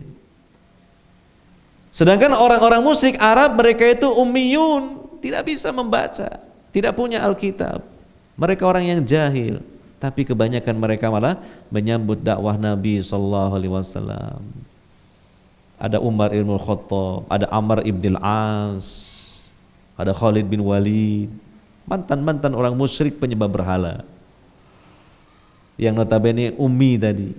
Sedangkan orang-orang musyrik Arab mereka itu ummiyun, tidak bisa membaca, tidak punya Alkitab. Mereka orang yang jahil, tapi kebanyakan mereka malah menyambut dakwah Nabi SAW. Ada Umar ibn Khattab, ada Amr ibn al-As, ada Khalid bin Walid, mantan-mantan orang musyrik penyembah berhala, yang notabene ummi tadi.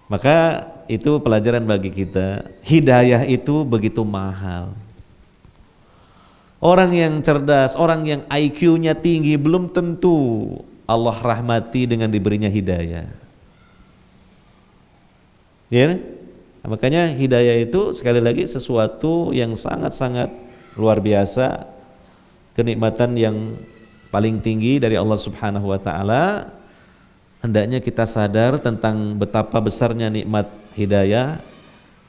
Maka itu pelajaran bagi kita, hidayah itu begitu mahal. Orang yang cerdas, orang yang IQ-nya tinggi belum tentu Allah rahmati dengan diberinya hidayah. Ya? Nah, makanya hidayah itu sekali lagi sesuatu yang sangat-sangat luar biasa, kenikmatan yang paling tinggi dari Allah Subhanahu wa taala. Hendaknya kita sadar tentang betapa besarnya nikmat hidayah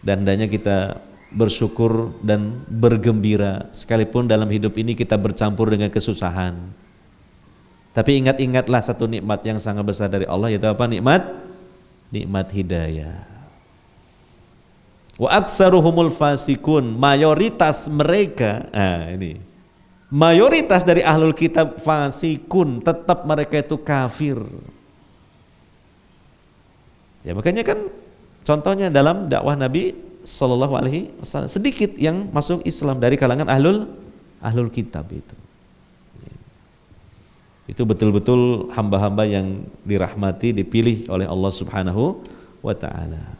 dan hendaknya kita bersyukur dan bergembira sekalipun dalam hidup ini kita bercampur dengan kesusahan. Tapi ingat-ingatlah satu nikmat yang sangat besar dari Allah, yaitu apa? Nikmat hidayah. Wa aktsaruhumul fasikun, mayoritas mereka, mayoritas dari ahlul kitab fasikun, tetap mereka itu kafir. Ya makanya kan contohnya dalam dakwah Nabi Sallallahu Alaihi Wasallam sedikit yang masuk Islam dari kalangan ahlul kitab itu. Itu betul-betul hamba-hamba yang dirahmati, dipilih oleh Allah Subhanahu wa taala.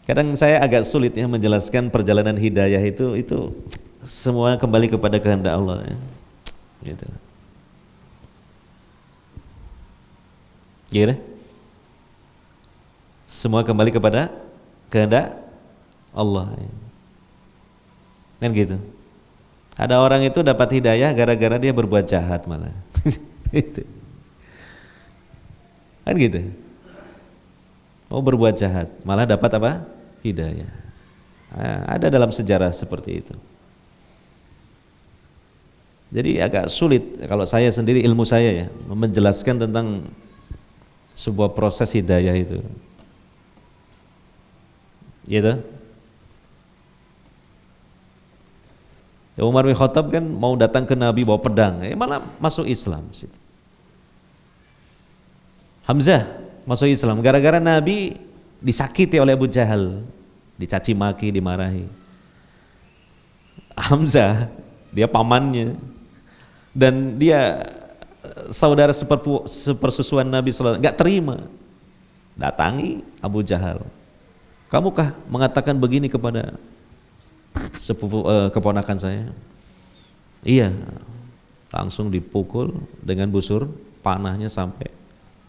Kadang saya agak sulit ya menjelaskan perjalanan hidayah itu semua kembali kepada kehendak Allah ya. Gitu. Gila? Semua kembali kepada kehendak Allah ya. Kan gitu. Ada orang itu dapat hidayah gara-gara dia berbuat jahat malah. Gitu. Kan gitu. mau berbuat jahat, malah dapat apa? Hidayah. Ada dalam sejarah seperti itu. Jadi agak sulit kalau saya sendiri, ilmu saya ya, menjelaskan tentang sebuah proses hidayah itu. Gitu. Umar bin Khattab kan mau datang ke Nabi bawa pedang, malah masuk Islam. Hamzah masuk Islam gara-gara Nabi disakiti oleh Abu Jahal, dicaci maki, dimarahi. Hamzah dia pamannya dan dia saudara sepersusuan Nabi SAW, nggak terima, datangi Abu Jahal. Kamukah mengatakan begini kepada keponakan saya? Iya. Langsung dipukul dengan busur panahnya sampai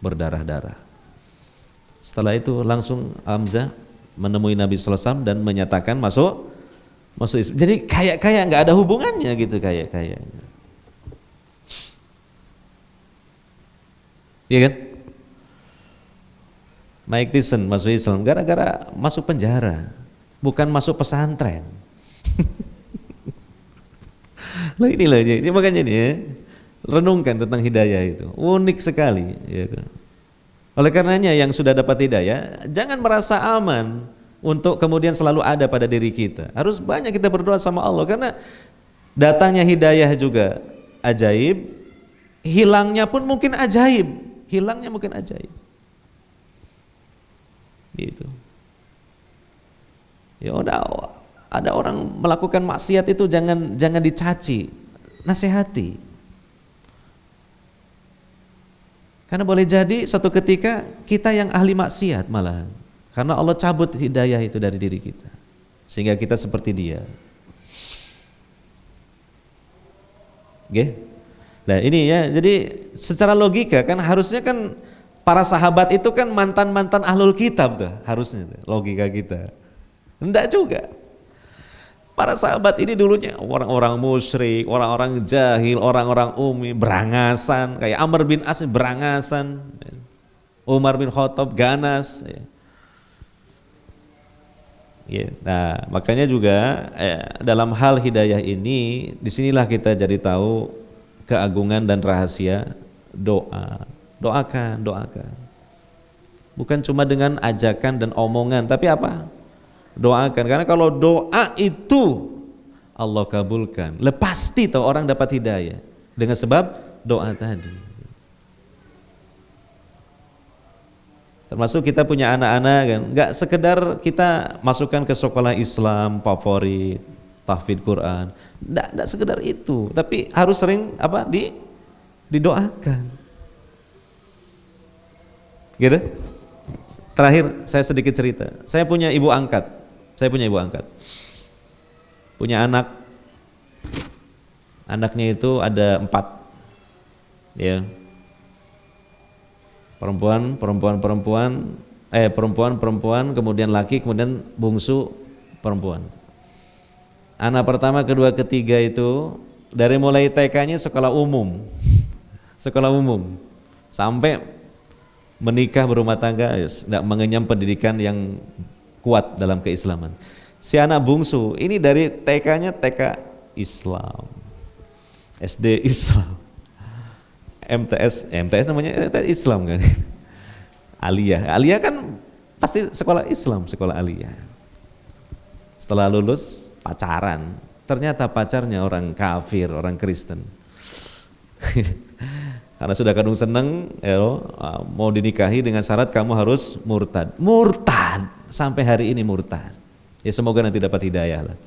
berdarah-darah. Setelah itu langsung Hamzah menemui Nabi SAW dan menyatakan masuk Islam. Jadi kayak nggak ada hubungannya gitu, kayak. Iya kan? Mike Tyson masuk Islam gara-gara masuk penjara, bukan masuk pesantren. Lah inilah ini makanya nih ya, renungkan tentang hidayah itu unik sekali ya. Oleh karenanya yang sudah dapat hidayah jangan merasa aman untuk kemudian selalu ada pada diri kita. Harus banyak kita berdoa sama Allah, karena datangnya hidayah juga ajaib, hilangnya pun mungkin ajaib, gitu. Ya udah, ada orang melakukan maksiat itu jangan dicaci, nasihati. Karena boleh jadi suatu ketika kita yang ahli maksiat malahan, karena Allah cabut hidayah itu dari diri kita, sehingga kita seperti dia. Oke? Nah ini ya, jadi secara logika kan harusnya kan para sahabat itu kan mantan-mantan ahlul kitab tuh, harusnya tuh, logika kita. Enggak juga. Para sahabat ini dulunya orang-orang musyrik, orang-orang jahil, orang-orang ummi, berangasan, kayak Amr bin As berangasan, Umar bin Khattab ganas. Ya. Nah, makanya juga dalam hal hidayah ini, disinilah kita jadi tahu keagungan dan rahasia doa. Doakan. Bukan cuma dengan ajakan dan omongan, tapi apa? Doakan, karena kalau doa itu Allah kabulkan, pasti tahu orang dapat hidayah dengan sebab doa tadi. Termasuk kita punya anak-anak kan, nggak sekedar kita masukkan ke sekolah Islam favorit, tahfidz Quran, nggak sekedar itu, tapi harus sering apa didoakan. Gitu. Terakhir saya sedikit cerita. Saya punya ibu angkat. Punya anak. Anaknya itu ada 4. Ya. Perempuan, kemudian laki, kemudian bungsu perempuan. Anak pertama, kedua, ketiga itu dari mulai TK-nya sekolah umum. Sampai menikah berumah tangga, tidak mengenyam pendidikan yang kuat dalam keislaman. Si anak bungsu ini dari TK-nya TK Islam, SD Islam, MTS namanya Islam kan, Aliyah kan pasti sekolah Islam, sekolah Aliyah. Setelah lulus pacaran, ternyata pacarnya orang kafir, orang Kristen. Karena sudah kadung seneng, mau dinikahi dengan syarat kamu harus murtad sampai hari ini murtad. Ya semoga nanti dapat hidayah lah.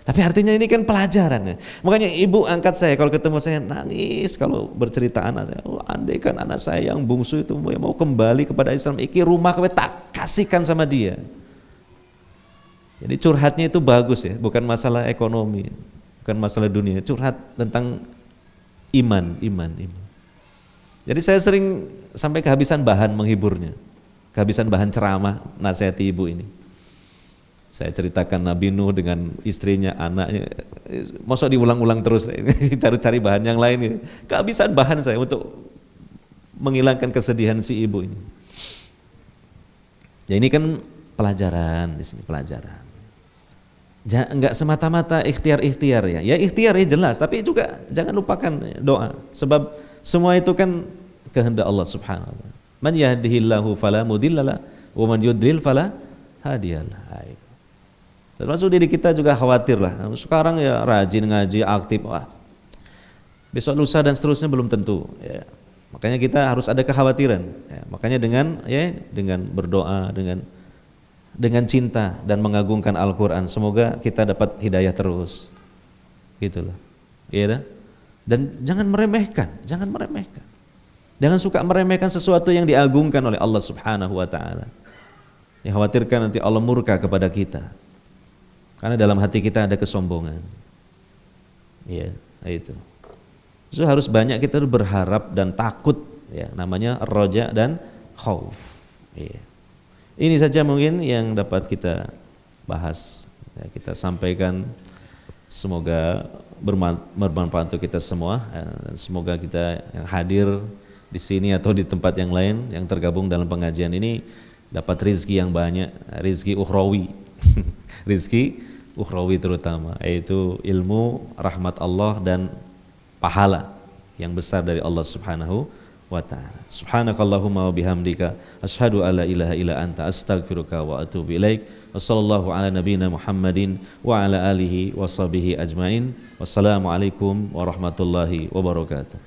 Tapi artinya ini kan pelajaran ya. Makanya ibu angkat saya kalau ketemu saya nangis kalau bercerita anak saya. Andai kan anak saya yang bungsu itu mau kembali kepada Islam, iki rumah kowe tak kasihkan sama dia. Jadi curhatnya itu bagus ya, bukan masalah ekonomi, bukan masalah dunia, curhat tentang iman. Jadi saya sering sampai kehabisan bahan menghiburnya, kehabisan bahan ceramah nasihati ibu ini. Saya ceritakan Nabi Nuh dengan istrinya, anaknya, masa diulang-ulang terus, cari bahan yang lain. Kehabisan bahan saya untuk menghilangkan kesedihan si ibu ini. Ya ini kan pelajaran di sini, pelajaran. Enggak semata-mata ikhtiar-ikhtiar ya. Ya ikhtiar ya jelas, tapi juga jangan lupakan doa. Sebab semua itu kan kehendak Allah Subhanahu wa taala. Man yahdihillahu fala mudhillalah wa man yudlil fala hadiyalah. Termasuk diri kita juga khawatir lah. Sekarang ya rajin ngaji, aktif, wah. Besok lusa dan seterusnya belum tentu ya. Makanya kita harus ada kekhawatiran ya. Makanya dengan berdoa, dengan cinta dan mengagungkan Al-Quran, semoga kita dapat hidayah terus, gitu loh, iya. Dan jangan meremehkan, jangan suka meremehkan sesuatu yang diagungkan oleh Allah Subhanahu Wa Taala. Yang khawatirkan nanti Allah murka kepada kita, karena dalam hati kita ada kesombongan, iya, itu. So, harus banyak kita berharap dan takut, ya, namanya roja dan khauf, iya. Ini saja mungkin yang dapat kita bahas, ya, kita sampaikan. Semoga bermanfaat untuk kita semua. Dan semoga kita yang hadir di sini atau di tempat yang lain yang tergabung dalam pengajian ini dapat rizki yang banyak, rizki ukhrawi, rizki ukhrawi terutama, yaitu ilmu, rahmat Allah dan pahala yang besar dari Allah Subhanahu wa ta'ala. Subhanakallahumma wa bihamdika asyhadu alla ilaha illa anta astaghfiruka wa atubu ilaik. Wassallallahu ala nabiyyina Muhammadin wa ala alihi wa sahbihi ajmain. Wassalamualaikum warahmatullahi wabarakatuh.